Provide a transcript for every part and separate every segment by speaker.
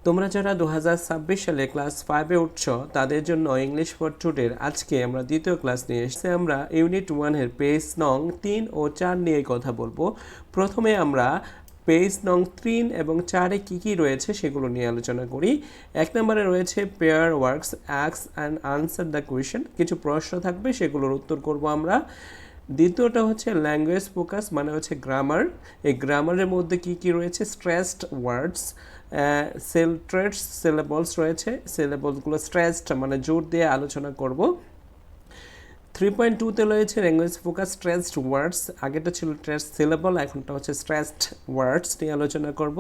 Speaker 1: তোমরা যারা 2026 সালে ক্লাস 5-এ উঠছো তাদের জন্য ইংলিশ ফর টুডের আজকে আমরা দ্বিতীয় ক্লাস নিয়ে এসেছি। আমরা ইউনিট 1-এর পেজ নং 3 ও 4 নিয়ে কথা বলবো। প্রথমে আমরা পেজ নং 3 এবং 4-এ কী কী রয়েছে সেগুলো নিয়ে আলোচনা করি। 1 নম্বরে রয়েছে pair works, ask and answer the question, কিছু প্রশ্ন থাকবে সেগুলোর উত্তর করব আমরা। দ্বিতীয়টা হচ্ছে ল্যাঙ্গুয়েজ ফোকাস, মানে হচ্ছে গ্রামার। এই গ্রামারের মধ্যে কি কি রয়েছে? স্ট্রেসড ওয়ার্ডস, ট্রেটস, সিলেবলস রয়েছে, সিলেবলসগুলো স্ট্রেসড মানে জোর দিয়ে আলোচনা করব। 3.2-তে রয়েছে ল্যাঙ্গুয়েজ ফোকাস, স্ট্রেসড ওয়ার্ডস, আগেটা ছিল স্ট্রেসড সিলেবল, এখনটা হচ্ছে স্ট্রেসড ওয়ার্ডস নিয়ে আলোচনা করব।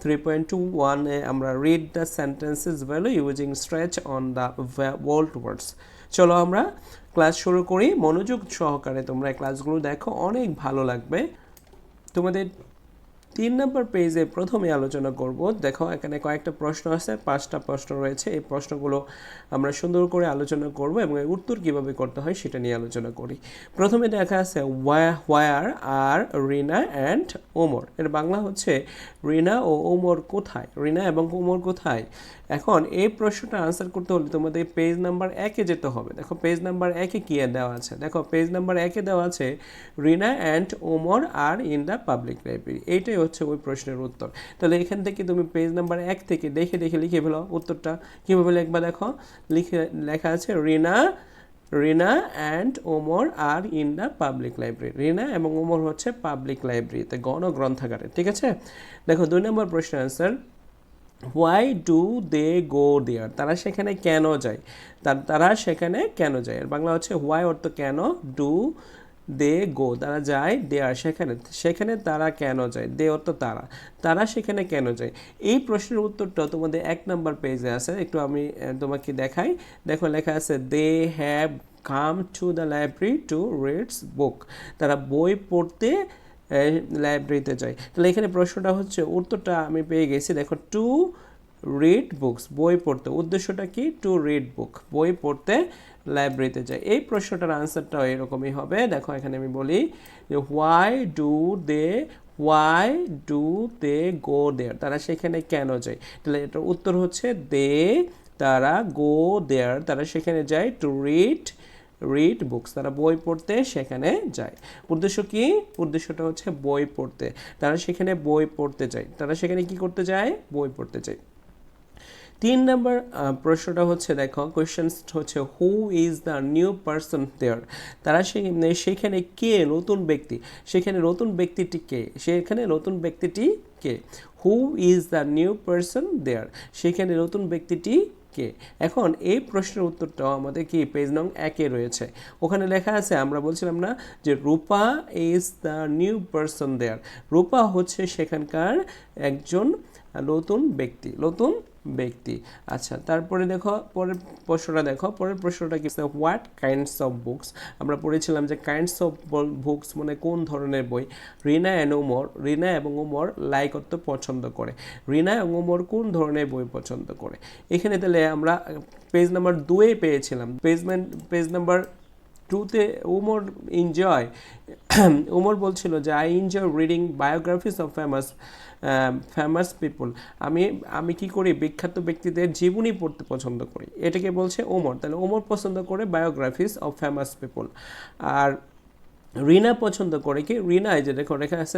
Speaker 1: 3.21-এ আমরা read the sentences value using stretch on the old words. চলো আমরা ক্লাস শুরু করি। মনোযোগ সহকারে তোমরা ক্লাসগুলো দেখো, অনেক ভালো লাগবে তোমাদের। 3 নম্বর পেজে প্রথমে আলোচনা করব। দেখো এখানে কয়েকটা প্রশ্ন আছে, 5টা প্রশ্ন রয়েছে। এই প্রশ্নগুলো আমরা সুন্দর করে আলোচনা করব এবং এর উত্তর কীভাবে করতে হয় সেটা নিয়ে আলোচনা করি। প্রথমে দেখা আছে হোয়ার আর রিনা অ্যান্ড ওমর। এর বাংলা হচ্ছে রিনা ও ওমর কোথায়? রিনা এবং ওমর কোথায়? এখন এই প্রশ্নটা আনসার করতে হলে তোমাদের পেজ নাম্বার 1-এ যেতে হবে। দেখো পেজ নাম্বার 1-এ কী দেওয়া আছে? দেখো পেজ নাম্বার 1-এ দেওয়া আছে Rina and Omar are in the public library. এইটাই হচ্ছে ওই প্রশ্নের উত্তর। তাহলে এখান থেকে তুমি পেজ নাম্বার 1 থেকে দেখে দেখে লিখে ফেলো উত্তরটা। কীভাবে লিখবা দেখো, লেখা আছে Rina and Omar are in the public library. Rina এবং ওমর হচ্ছে পাবলিক লাইব্রেরিতে, গণগ্রন্থাগারে। ঠিক আছে। দেখো 2 নম্বর প্রশ্নের আনসার, হোয়াই ডু দে গো দেয়ার? তারা সেখানে কেন যায়? তারা সেখানে কেন যায়? এর বাংলা হচ্ছে হোয়াই অর্থ কেন, ডু দে গো তারা যায়, দেয়ার সেখানে তারা কেন যায়, দে অর্থ তারা সেখানে কেন যায়? এই প্রশ্নের উত্তরটা তোমাদের 1 নম্বর পেজে আছে। একটু আমি তোমাকে দেখাই। দেখো লেখা আছে they have come to the library to reads book. তারা বই পড়তে লাইব্রেরিতে যায়। তাহলে এখানে প্রশ্নটা হচ্ছে, উত্তরটা আমি পেয়ে গেছি। দেখো টু রিড বুকস, বই পড়তে। উদ্দেশ্যটা কি? টু রিড বুক, বই পড়তে লাইব্রেরিতে যায়। এই প্রশ্নটার আনসারটা এরকমই হবে। দেখো এখানে আমি বলি যে হোয়াই ডু দে গো দেয়ার? তারা সেখানে কেন যায়? তাহলে এটার উত্তর হচ্ছে তারা গো দেয়ার, তারা সেখানে যায় টু রিড বুকস, তারা বই পড়তে সেখানে যায়। উদ্দেশ্য কি? উদ্দেশ্যটা হচ্ছে বই পড়তে। তারা সেখানে বই পড়তে যায়। তারা সেখানে কি করতে যায়? বই পড়তে যায়। 3 নম্বর প্রশ্নটা হচ্ছে, দেখো কোয়েশ্চেন হচ্ছে who is the new person there? তারা সেখানে কে নতুন ব্যক্তি? সেখানে নতুন ব্যক্তিটি কে? সেখানে নতুন ব্যক্তিটি কে? Who is the new person there? সেখানে নতুন ব্যক্তিটি কে? এখন এই প্রশ্নের উত্তরটাও আমাদের কি পেজ নং 1-এ রয়েছে। ওখানে লেখা আছে, আমরা বলছিলাম না যে রূপা ইজ দ্য নিউ পারসন দেয়ার? রূপা হচ্ছে সেখানকার একজন নতুন ব্যক্তি। আচ্ছা, তারপরে দেখো পরের প্রশ্নটা। দেখো পরের প্রশ্নটা কি? What kinds of books? আমরা পড়েছিলাম যে কাইন্ডস অফ বুকস মানে কোন ধরনের বই। রিনা এবং ওমর লাইক অর্থ পছন্দ করে। রিনা এবং ওমর কোন ধরনের বই পছন্দ করে? এখানে তাহলে আমরা পেজ নাম্বার 2-এ পেয়েছিলাম। পেজ নাম্বার 2-তে ওমর বলছিল যে I enjoy reading biographies of famous people. আমি কি করি? বিখ্যাত ব্যক্তিদের জীবনী পড়তে পছন্দ করি। এটাকে বলছে ওমর। তাহলে ওমর পছন্দ করে বায়োগ্রাফিস অফ ফেমাস পিপল। আর রিনা পছন্দ করে কি? রিনা, এই যে দেখো লেখা আছে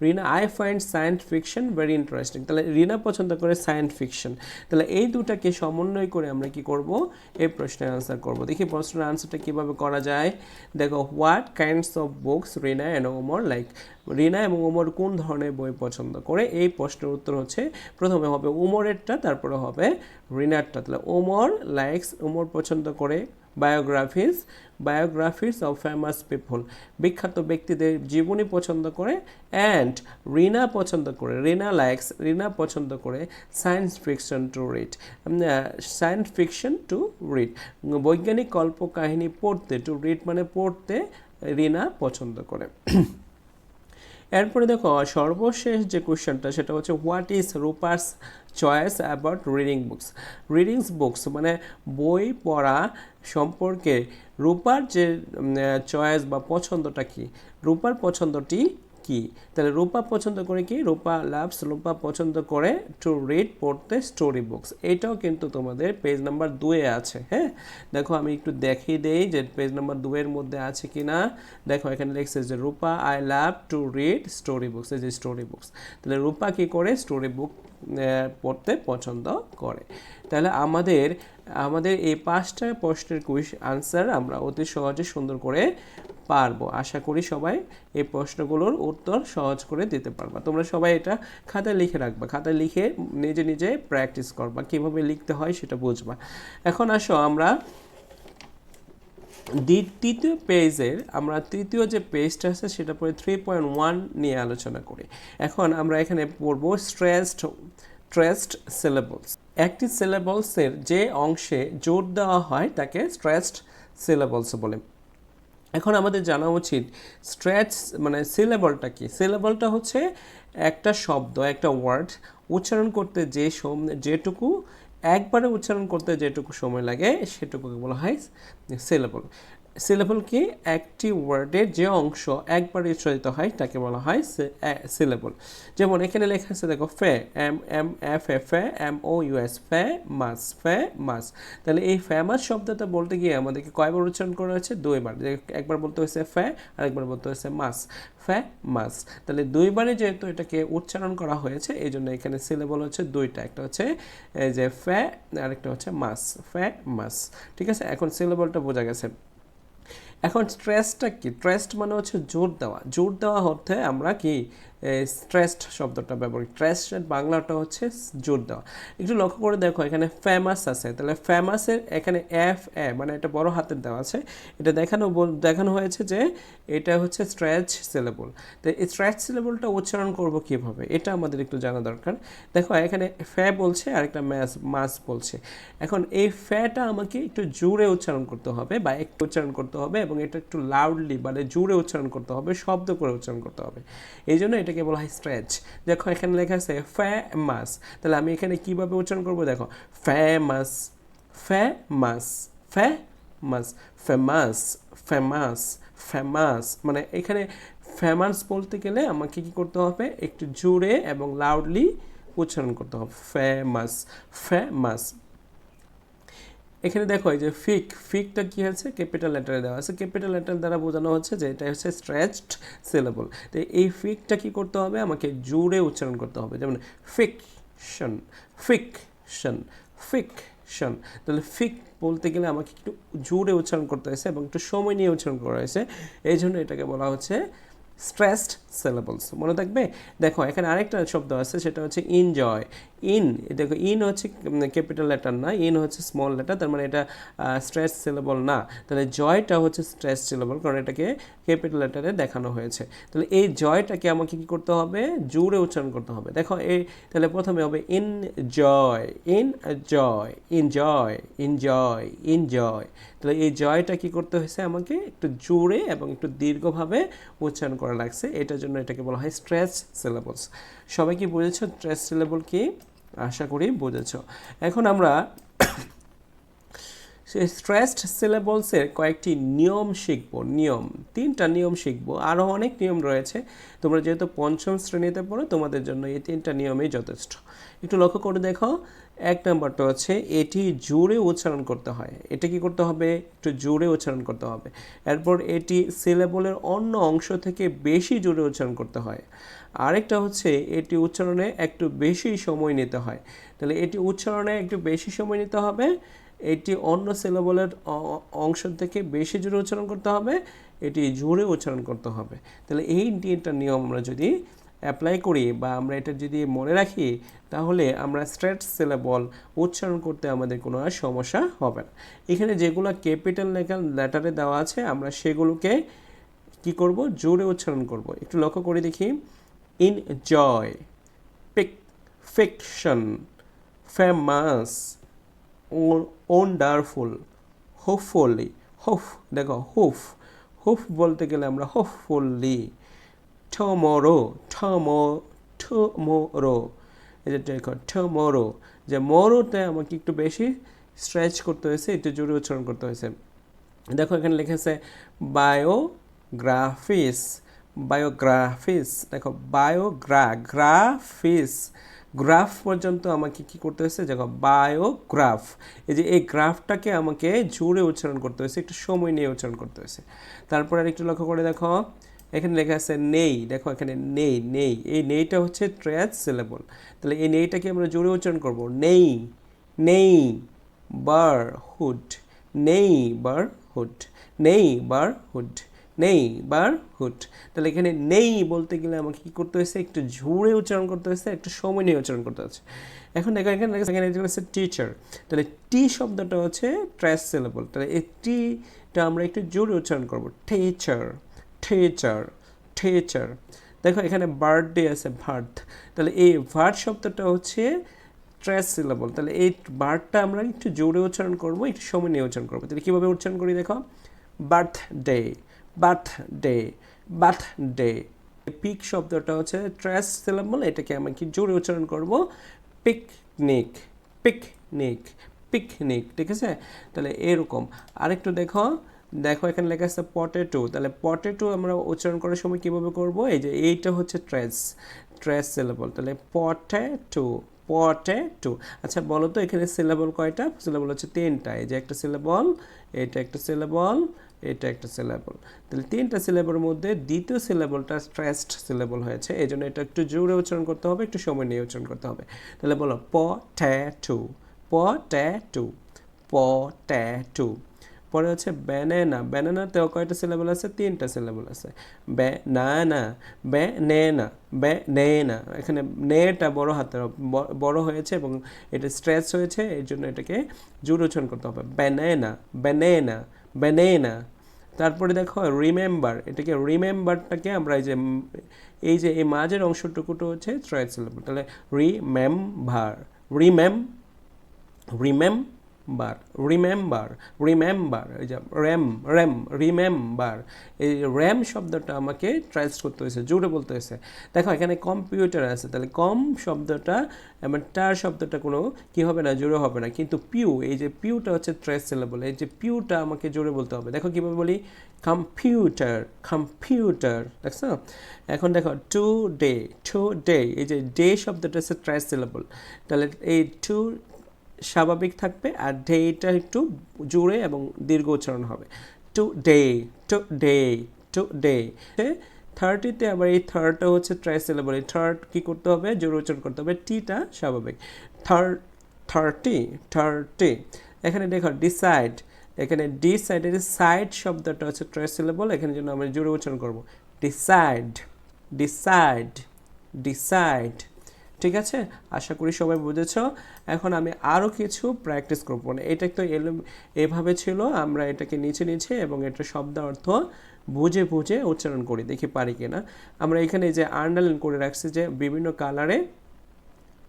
Speaker 1: Rina I find science fiction very interesting. তাহলে রিনা পছন্দ করে সায়েন্স ফিকশন। তাহলে এই দুটাকে সমন্বয় করে আমরা কি করব? এই প্রশ্নের আনসার করব। দেখি প্রশ্নের আনসারটা কিভাবে করা যায়। দেখো what kinds of books Rina and Omar like? Rina এবং ওমর কোন ধরনের বই পছন্দ করে? এই প্রশ্নের উত্তর হচ্ছে প্রথমে হবে ওমরেরটা, তারপরে হবে রিনারটা। তাহলে ওমর পছন্দ করে বায়োগ্রাফিস অফ ফেমাস পিপল, বিখ্যাত ব্যক্তিদের জীবনী পছন্দ করে। অ্যান্ড রিনা পছন্দ করে সায়েন্স ফিকশন টু রিড, বৈজ্ঞানিক কল্পকাহিনী পড়তে। টু রিড মানে পড়তে রিনা পছন্দ করে। এরপরে দেখো সর্বশেষ যে কোশ্চেনটা সেটা হচ্ছে what is Rupa's choice about reading books মানে বই পড়া সম্পর্কে রূপার যে চয়েস বা পছন্দটা কি? রূপার পছন্দটি কি? তাহলে রূপা পছন্দ করে কি? রূপা পছন্দ করে টু রিড, পড়তে স্টোরি বুকস। এটাও কিন্তু তোমাদের পেজ নাম্বার 2 এ আছে। হ্যাঁ, দেখো আমি একটু দেখিয়ে দেই যে পেজ নাম্বার 2 এর মধ্যে আছে কিনা। দেখো এখানে লিখছে যে Rupa I love to read story books, এই যে স্টোরি বুকস। তাহলে রূপা কি করে? স্টোরি বুক পড়তে পছন্দ করে। তাহলে আমাদের এই 5টা প্রশ্নের আনসার আমরা অতি সহজে সুন্দর করে পারবো। আশা করি সবাই এই প্রশ্নগুলোর উত্তর সহজ করে দিতে পারবা। তোমরা সবাই এটা খাতায় লিখে রাখবা, খাতায় লিখে নিজে নিজে প্র্যাকটিস করবা, কীভাবে লিখতে হয় সেটা বুঝবা। এখন আসো আমরা তৃতীয় পেজের তৃতীয় যে পেজটা আছে সেটা পরে 3.1 নিয়ে আলোচনা করি। এখন আমরা এখানে পড়বো স্ট্রেসড সিলেবলস। একটি সিলেবলসের যে অংশে জোর দেওয়া হয় তাকে স্ট্রেসড সিলেবলস বলে। এখন আমাদের জানা উচিত মানে সিলেবলটা কি? সিলেবলটা হচ্ছে একটা শব্দ, একটা ওয়ার্ড উচ্চারণ করতে যেটুকু একবারে উচ্চারণ করতে যেটুকু সময় লাগে সেটুকুকে বলা হয় সিলেবল। সিলেবল কি? একটি ওয়ার্ডের যে অংশ একবার উচ্চারিত হয় তাকে বলা হয় সিলেবল। যেমন এখানে লেখা আছে দেখো ফে, ফে, MOUS, ফেমাস। তাহলে এই ফেমাস শব্দটা বলতে গিয়ে আমাদেরকে কয়বার উচ্চারণ করা হয়েছে? 2বার। একবার বলতে হয়েছে ফে, আর একবার বলতে হয়েছে ফেমাস। তাহলে 2বারে যেহেতু এটাকে উচ্চারণ করা হয়েছে এই জন্য এখানে সিলেবল হচ্ছে 2টা, একটা হচ্ছে এই যে ফে, আরেকটা হচ্ছে ফেমাস। ঠিক আছে, এখন সিলেবলটা বোঝা গেছে। এখন স্ট্রেসটা কি? স্ট্রেসড মানে হচ্ছে জোর দেওয়া অর্থে আমরা কি স্ট্রেসড শব্দটা ব্যবহার করি। স্ট্রেসড বাংলাটা হচ্ছে জোর দেওয়া। একটু লক্ষ্য করে দেখো এখানে ফেমাস আছে, তাহলে ফেমাসের এখানে FA মানে এটা বড় হাতের দেওয়া আছে, এটা দেখানো হয়েছে যে এটা হচ্ছে স্ট্রেচ সিলেবল। তো এই স্ট্রেচ সিলেবলটা উচ্চারণ করব কিভাবে এটা আমাদের একটু জানা দরকার। দেখো এখানে ফে বলছে আর একটা মাস বলছে। এখন এই ফেটা আমাকে একটু জোরে উচ্চারণ করতে হবে বা একটু উচ্চারণ করতে হবে এবং এটা একটু লাউডলি মানে জোরে উচ্চারণ করতে হবে, শব্দ করে উচ্চারণ করতে হবে। এই জন্য এটাকে বলা হয় স্ট্রেচ। দেখো এখানে লেখা আছে ফেমাস, তাহলে আমি এখানে কিভাবে উচ্চারণ করব? দেখো ফেমাস, ফেমাস। মানে এখানে ফেমাস বলতে গেলে আমাকে কি করতে হবে? একটু জোরে এবং লাউডলি উচ্চারণ করতে হবে। ফেমাস। এখানে দেখো এই যে ফিকটা কি আছে? ক্যাপিটাল লেটারে দেওয়া আছে। ক্যাপিটাল লেটার দ্বারা বোঝানো হচ্ছে যে এটা হচ্ছে স্ট্রেচড সিলেবল। তো এই ফিকটা কি করতে হবে? আমাকে জোরে উচ্চারণ করতে হবে। যেমন ফিকশন। তাহলে ফিক বলতে গেলে আমাকে একটু জোরে উচ্চারণ করতে হয়েছে এবং একটু সময় নিয়ে উচ্চারণ করা হয়েছে, এই জন্য এটাকে বলা হচ্ছে স্ট্রেসড সিলেবলস। মনে থাকবে? দেখো এখানে আরেকটা শব্দ আছে, সেটা হচ্ছে এনজয়। দেখো ইন হচ্ছে ক্যাপিটাল লেটার না, ইন হচ্ছে স্মল লেটার, তার মানে এটা স্ট্রেস সিলেবল না। তাহলে জয়টা হচ্ছে স্ট্রেস সিলেবল, কারণ এটাকে ক্যাপিটাল লেটারে দেখানো হয়েছে। তাহলে এই জয়টাকে আমাকে কি করতে হবে? জোরে উচ্চারণ করতে হবে। দেখো তাহলে প্রথমে হবে ইনজয়। তাহলে এই জয়টা কি করতে হয়েছে? আমাকে একটু জোরে এবং একটু দীর্ঘভাবে উচ্চারণ করা লাগছে, এটার জন্য এটাকে বলা হয় স্ট্রেস সিলেবলস। সবাই কি বুঝেছো স্ট্রেস সিলেবল কি? আশা করি বুঝেছো। এখন আমরা স্ট্রেসড সিলেবলসের কয়েকটি নিয়ম শিখবো। 3টা নিয়ম শিখবো, আরও অনেক নিয়ম রয়েছে। তোমরা যেহেতু 5ম শ্রেণীতে পড়ো তোমাদের জন্য এই 3টা নিয়মই যথেষ্ট। একটু লক্ষ্য করে দেখো, 1 নম্বরটা হচ্ছে এটি জোরে উচ্চারণ করতে হয়। এটা কি করতে হবে? একটু জোরে উচ্চারণ করতে হবে। এরপর এটি সিলেবলের অন্য অংশ থেকে বেশি জোরে উচ্চারণ করতে হয়। আরেকটা হচ্ছে এটি উচ্চারণে একটু বেশি সময় নিতে হয়। তাহলে এটি উচ্চারণে একটু বেশি সময় নিতে হবে, এটি অন্য সিলেবলের অংশ থেকে বেশি জোরে উচ্চারণ করতে হবে, এটি জোরে উচ্চারণ করতে হবে। তাহলে এই 3টা নিয়ম আমরা যদি অ্যাপ্লাই করি বা আমরা এটা যদি মনে রাখি, তাহলে আমরা স্ট্রেট সিলেবল উচ্চারণ করতে আমাদের কোনো আর সমস্যা হবে না। এখানে যেগুলো ক্যাপিটাল লেটারে দেওয়া আছে আমরা সেগুলোকে কি করব? জোরে উচ্চারণ করব। একটু লক্ষ্য করে দেখি, enjoy, fiction, famous, wonderful, hopefully. দেখো হোপ বলতে গেলে আমরা হোপফুলি, টুমরো, এই যে দেখো টুমরো, যে মরোতে আমাকে একটু বেশি স্ট্রেচ করতে হয়েছে, একটু জোরে উচ্চারণ করতে হয়েছে। দেখো এখানে লেখা আছে বায়োগ্রাফিস, দেখো গ্রাফিস, গ্রাফ পর্যন্ত আমাকে কি করতে হয়েছে, দেখো বায়োগ্রাফ, এই যে এই গ্রাফটাকে আমাকে জোরে উচ্চারণ করতে হয়েছে, একটু সময় নিয়ে উচ্চারণ করতে হয়েছে। তারপর আর একটু লক্ষ্য করে দেখো, এখানে লেখা আছে নেই, দেখো এখানে নেই, নেই, এই নেইটা হচ্ছে ট্রেস সিলেবল, তাহলে এই নেইটাকে আমরা জোরে উচ্চারণ করব, নেই, নেই বার হুড, নেই বার হুড, নেই বার হুড, নেই বার হুড। তাহলে এখানে নেই বলতে গেলে আমাকে কী করতে হয়েছে, একটু জোরে উচ্চারণ করতে হয়েছে, একটু সময় নিয়ে উচ্চারণ করতে হচ্ছে। এখন দেখো এখানে হচ্ছে টিচার, তাহলে টি শব্দটা হচ্ছে ট্রেস সিলেবল, তাহলে এই টিটা আমরা একটু জোরে উচ্চারণ করবো, টিচার, টিচার, টিচার। দেখো এখানে বার্থডে আছে, ভার্থ, তাহলে এই ভার্থ শব্দটা হচ্ছে ট্রেস সিলেবল, তাহলে এই বার্থটা আমরা একটু জোরে উচ্চারণ করবো, একটু সময় নিয়ে উচ্চারণ করবো। তাহলে কীভাবে উচ্চারণ করি দেখো, বার্থডে, বার্থডে, বার্থডে। পিক শব্দটা হচ্ছে ট্রেস সিলেবল, এটাকে আমরা কি জোরে উচ্চারণ করবো, পিকনিক, পিকনিক, পিকনিক, ঠিক আছে। তাহলে এরকম আরেকটু দেখো, দেখো এখানে লেখা আছে পটেটো, তাহলে পটেটো আমরা উচ্চারণ করার সময় কীভাবে করব, এই যে এইটা হচ্ছে ট্রেস, ট্রেস সিলেবল, তাহলে পটেটো, পটেটো। আচ্ছা বলো তো এখানে সিলেবল কয়টা, সিলেবল হচ্ছে তিনটা, এই যে একটা সিলেবল, এটা একটা সিলেবল, এটা একটা সিলেবল, তাহলে তিনটা সিলেবলের মধ্যে দ্বিতীয় সিলেবলটা স্ট্রেসড সিলেবল হয়েছে, এই জন্য এটা একটু জোরে উচ্চারণ করতে হবে, একটু সময় নিয়ে উচ্চারণ করতে হবে। তাহলে বলো পটেটো, পটেটো, পটেটো। পরে হচ্ছে ব্যানানা, ব্যানানাতেও কয়টা সিলেবল আছে, তিনটা সিলেবল আছে, ব্যানানা, ব্যানেনা, ব্যানেনা। এখানে নেটা বড় হাতের বড় হয়েছে এবং এটা স্ট্রেস হয়েছে, এই জন্য এটাকে জোরে উচ্চারণ করতে হবে, ব্যানেনা, ব্যানেনা, ব্যানেনা। তারপরে দেখো রিমেম্বার, এটাকে রিমেম্বারটাকে আমরা এই যে এই মাঝের অংশটুকুটো হচ্ছে ট্রাই সিলেবল, তাহলে রিমেম্বার, রিমেম্বার, রিমেম্বার, রিমেম্বার, এই যে র্যাম, র্যাম, রিমেম্বার, এই র্যাম শব্দটা আমাকে ট্রাইস করতে হয়েছে, জোরে বলতে হয়েছে। দেখো এখানে কম্পিউটার আছে, তাহলে কম শব্দটা এবং টার শব্দটা কোনো কী হবে না, জোরে হবে না, কিন্তু পিউ, এই যে পিউটা হচ্ছে ট্রেস সিলেবল, এই যে পিউটা আমাকে জোরে বলতে হবে। দেখো কীভাবে বলি, কম্পিউটার, কম্পিউটার, দেখছো। এখন দেখো টু ডে, টু ডে, এই যে ডে শব্দটা হচ্ছে ট্রেস সিলেবল, তাহলে এই টু স্বাভাবিক থাকবে আর ডেটা একটু জোরে এবং দীর্ঘ উচ্চারণ হবে, today, today, today. 30তে আবার এই থার্ডটা হচ্ছে ট্রাই সিলেবল, এই থার্ড কী করতে হবে, জোরে উচ্চারণ করতে হবে, টিটা স্বাভাবিক, থার্টি, থার্টি। এখানে দেখো ডিসাইড, এখানে ডিসাইডের সাইড শব্দটা হচ্ছে ট্রাই সিলেবল, এখানে জন্য আমরা জোরে উচ্চারণ করবো, ডিসাইড, ডিসাইড, ডিসাইড, ঠিক আছে। আশা করি সবাই বুঝেছ। এখন আমি আরও কিছু প্র্যাকটিস করবো, মানে এটা তো এভাবে ছিল, আমরা এটাকে নিচে নিচে এবং এটা শব্দ অর্থ বুঝে বুঝে উচ্চারণ করি, দেখি পারি কিনা। আমরা এখানে যে আন্ডারলাইন করে রাখছি যে বিভিন্ন কালারে,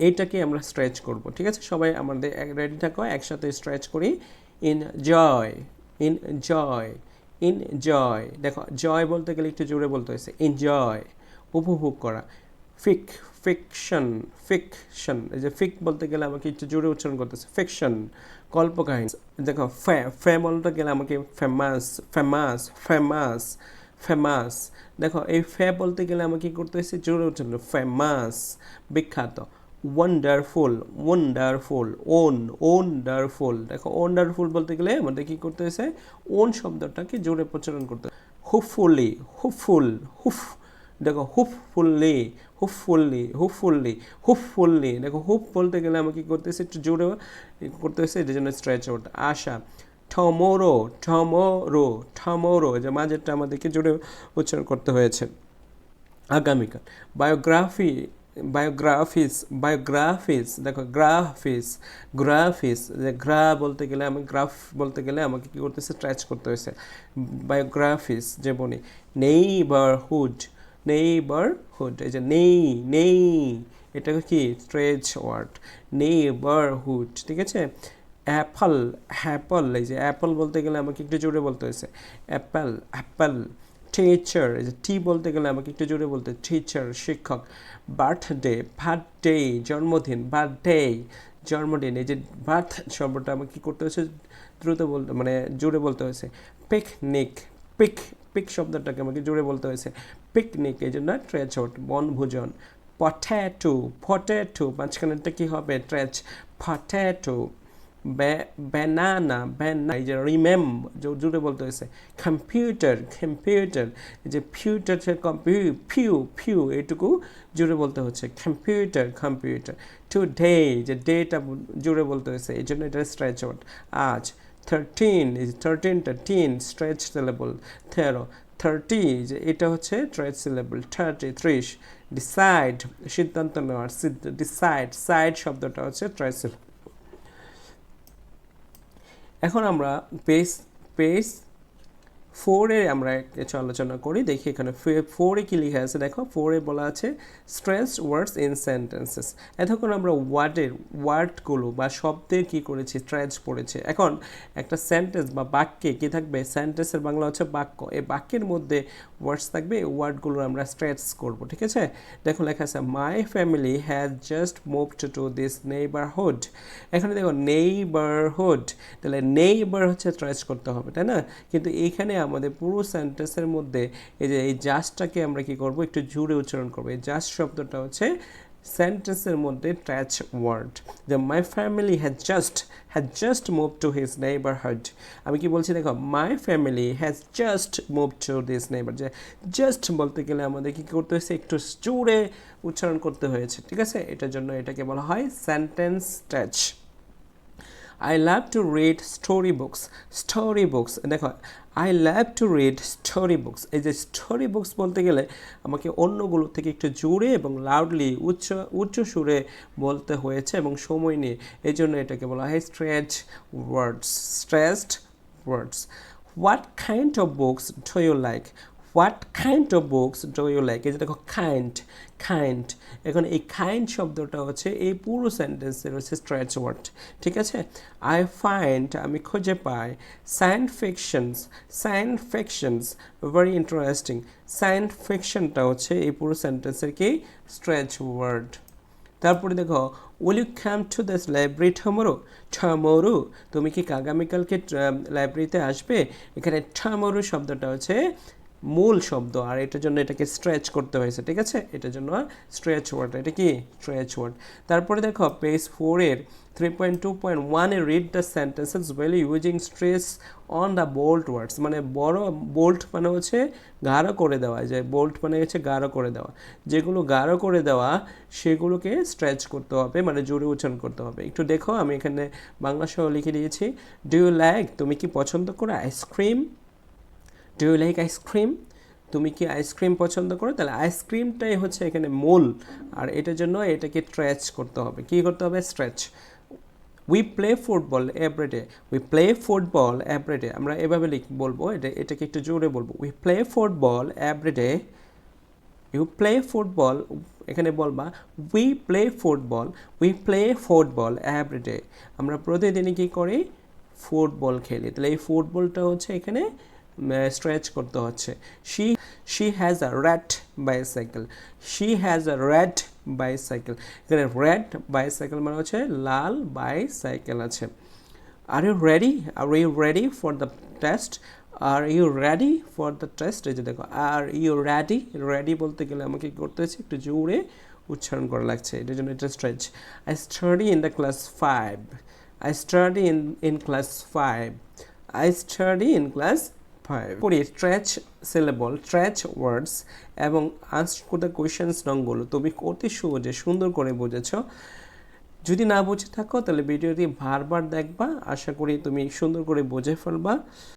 Speaker 1: এইটাকে আমরা স্ট্রেচ করব, ঠিক আছে। সবাই আমাদের রেডি থাকো, একসাথে স্ট্রেচ করি। Enjoy, enjoy, enjoy. দেখো জয় বলতে গেলে একটু জোরে বলতে হয়েছে, এনজয়, উপভোগ করা। ফিক, ফিকশন, ফিকশন, এই যে ফিক বলতে গেলে আমাকে একটু জোরে উচ্চারণ করতেছে, ফিকশন, কল্পকাহিনী। দেখো ফে বলতে গেলে আমাকে ফেমাস, ফেমাস, ফেমাস, ফেমাস। দেখো এই ফে বলতে গেলে আমাকে কী করতে হয়েছে, জোরে উচ্চারণ, ফেমাস, বিখ্যাত। Wonderful, wonderful, wonderful. দেখো ওন্ডারফুল বলতে গেলে আমাদের কী করতে হয়েছে, ওন শব্দটাকে জোরে উচ্চারণ করতে, হুপফুলি, হুপফুল, হুফ। দেখো হুপফুল্লি, হুপফুল্লি, হুপফুল্লি, হুপফুল্লি। দেখো হুপ বলতে গেলে আমাকে কী করতেছে, একটু জোরে করতে হয়েছে, এটার জন্য স্ট্রেচ আউট। আশা, টমোরো, টমোরো, টমোরো, যে মাঝেরটা আমাদেরকে জোরে উচ্চারণ করতে হয়েছে। আগামীকাল। Biography, biographies, biographies. দেখো গ্রাফিস, গ্রাফিস, যে গ্রা বলতে গেলে আমি গ্রাফ বলতে গেলে আমাকে কী করতেছে, স্ট্রেচ করতে হয়েছে। বায়োগ্রাফিস যেমনই নেইবারহুড, নেইবারহুড, এই যে নেই, নেই, এটা কি স্ট্রেচ ওয়ার্ড, নেইবারহুড, ঠিক আছে। অ্যাপল, অ্যাপল, এই যে অ্যাপল বলতে গেলে আমাকে একটু জোরে বলতে হয়েছে, অ্যাপল, অ্যাপল। টিচার, এই যে টি বলতে গেলে আমাকে একটু জোরে বলতে, টিচার, শিক্ষক। বার্থডে, বার্থডে, জন্মদিন, বার্থডে, জন্মদিন, এই যে বার্থ শব্দটা আমাকে কী করতে হয়েছে, দ্রুত বলতে মানে জোরে বলতে হয়েছে। পিকনিক, পিক, পিক শব্দটাকে আমাকে জুড়ে বলতে হয়েছে পিকনিক, এই জন্য ট্রেচ ওয়ার্ড। বনভোজন, পটেটো, পটেটো মাঝখানেরটা কি হবে ট্রেচ, পটেটো। ব্যানানা, ব্যানা, এই যে রিমেম জুড়ে বলতে হয়েছে কম্পিউটার, কম্পিউটার, এই যে ফিউটার ফিউ ফিউ এইটুকু জুড়ে বলতে হচ্ছে কম্পিউটার, কম্পিউটার। টুডে, যে ডেটা জুড়ে বলতে হয়েছে এই জন্য এটা স্ট্রেচ ওয়ার্ড। আজ, 13, এই যে 13টা টিন স্ট্রেচ সিলেবল। 13, 30, যে এটা হচ্ছে ট্রেচ সিলেবল। 30, 30। ডিসাইড, সিদ্ধান্ত নেওয়ার, ডিসাইড, সাইড শব্দটা হচ্ছে ট্রেচ সিলেবল। এখন আমরা পেজ পেজ 4-এ আমরা কিছু আলোচনা করি, দেখি এখানে 4-এ কি লেখা আছে দেখো। 4-এ বলা আছে স্ট্রেচড ওয়ার্ডস ইন সেন্টেন্সেস। এতক্ষণ আমরা ওয়ার্ডগুলো বা শব্দের কি করেছি স্ট্রেচ পড়েছি। এখন একটা সেন্টেন্স বা বাক্যে কি থাকবে, সেন্টেন্সের বাংলা হচ্ছে বাক্য, এই বাক্যের মধ্যে ওয়ার্ডস থাকবে, এই ওয়ার্ডগুলো আমরা স্ট্রেচ করব, ঠিক আছে। দেখো লেখা আছে my family has just moved to this neighbourhood. এখানে দেখো নেইবারহুড, তাহলে নেইবার হচ্ছে স্ট্রেচ করতে হবে, তাই না। কিন্তু এইখানে আমাদের পুরো সেন্টেন্সের মধ্যে এই যে এই জাস্টটাকে আমরা কি করব, একটু জুড়ে উচ্চারণ করব। এই জাস্ট শব্দটা হচ্ছে সেন্টেন্সের মধ্যে ট্যাচ ওয়ার্ড। যে my family has just move to his neighbourhood. আমি কি বলছি দেখো, my family has just move to this neighbour. যে জাস্ট বলতে গেলে আমাদের কি করতে হয়েছে, একটু জুড়ে উচ্চারণ করতে হয়েছে, ঠিক আছে। এটার জন্য এটাকে বলা হয় sentence touch. I love to read storybooks. Storybooks, দেখো I love to read storybooks। এই যে স্টোরি বুকস বলতে গেলে আমাকে অন্যগুলো থেকে একটু জোরে এবং লাউডলি উচ্চ সুরে বলতে হয়েছে এবং সময় নিয়ে, এই জন্য এটাকে বলা হয় stretch words, stretched words. What kind of books do you like? What kind of books do you like? এই যে দেখো কাইন্ড, কাইন্ড, এখন এই কাইন্ড শব্দটা হচ্ছে এই পুরো সেন্টেন্সের হচ্ছে স্ট্রেচ ওয়ার্ড, ঠিক আছে। আই ফাইন্ড, আমি খুঁজে পাই, science fictions very interesting. Science ফিকশনটা হচ্ছে এই পুরো সেন্টেন্সের কি স্ট্রেচ ওয়ার্ড। তারপরে দেখো will you come to this library tomorrow, তুমি কি আগামীকালকে লাইব্রেরিতে আসবে? এখানে টুমরো শব্দটা হচ্ছে মূল শব্দ, আর এটার জন্য এটাকে স্ট্রেচ করতে হয়েছে, ঠিক আছে। এটার জন্য স্ট্রেচ ওয়ার্ড, এটা কি স্ট্রেচ ওয়ার্ড। তারপরে দেখো পেজ 4-এর 3.2.1-এ read the sentences well using stress on the bold words. মানে বড় বোল্ট মানে হচ্ছে গাঢ় করে দেওয়া, যে বোল্ট মানে হচ্ছে গাঢ় করে দেওয়া, যেগুলো গাঢ় করে দেওয়া সেগুলোকে স্ট্রেচ করতে হবে, মানে জোরে উচ্চারণ করতে হবে। একটু দেখো আমি এখানে বাংলা সহ লিখে দিয়েছি। ডু ইউ লাইক, তুমি কি পছন্দ করো ice cream? Do you like ice cream, তুমি কি আইসক্রিম পছন্দ করো? তাহলে আইসক্রিমটাই হচ্ছে এখানে মূল, আর এটার জন্য এটাকে স্ট্রেচ করতে হবে। কি করতে হবে? Stretch. We play football everyday, we play football everyday, আমরা এভাবে বলবো, এটাকে একটু জোরে বলবো। We play football everyday, you play football, এখানে বলবা উই প্লে ফুটবল এভরিডে, আমরা প্রতিদিনই কী করি? ফুটবল খেলি। তাহলে এই ফুটবলটা হচ্ছে এখানে স্ট্রেচ করতে হচ্ছে। She has a red bicycle, she has a red bicycle, এখানে রেড বাইসাইকেল মানে হচ্ছে লাল বাইসাইকেল আছে। Are you ready for the test, are you ready for the test, এই যে দেখো আর ইউ রেডি বলতে গেলে আমাকে কি করতে হচ্ছে, একটু জোরে উচ্চারণ করা লাগছে, এটার জন্য এটা stretch. I study in the class 5, I study in class 5, I study in class 5। পড়ি স্ট্রেচ সিলেবল, স্ট্রেচ ওয়ার্ডস এবং আনসার দ্য কোয়েশ্চেন্স নংগুলো তুমি অতি সহজে সুন্দর করে বুঝেছ। যদি না বুঝে থাকো তাহলে ভিডিওটি বারবার দেখবা, আশা করি তুমি সুন্দর করে বুঝে ফেলবা।